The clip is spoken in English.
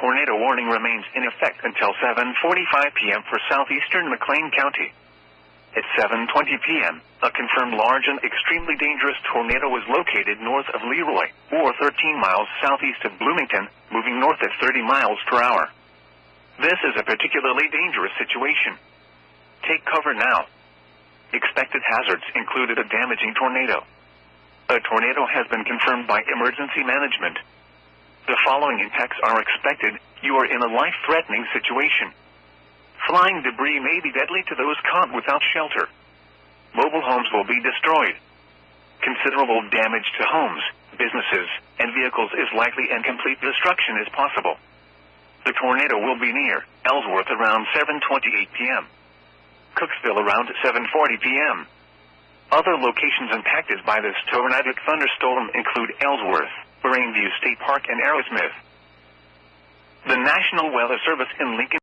tornado warning remains in effect until 7:45 p.m. for southeastern McLean County. At 7:20 p.m., a confirmed large and extremely dangerous tornado was located north of Leroy, or 13 miles southeast of Bloomington, moving north at 30 miles per hour. This is a particularly dangerous situation. Take cover now. Expected hazards included a damaging tornado. A tornado has been confirmed by emergency management. The following impacts are expected. You are in a life-threatening situation. Flying debris may be deadly to those caught without shelter. Mobile homes will be destroyed. Considerable damage to homes, businesses, and vehicles is likely, and complete destruction is possible. The tornado will be near Ellsworth around 7:28 p.m. Cooksville around 7:40 p.m. Other locations impacted by this tornadic thunderstorm include Ellsworth, Rainview State Park, and Aerosmith. The National Weather Service in Lincoln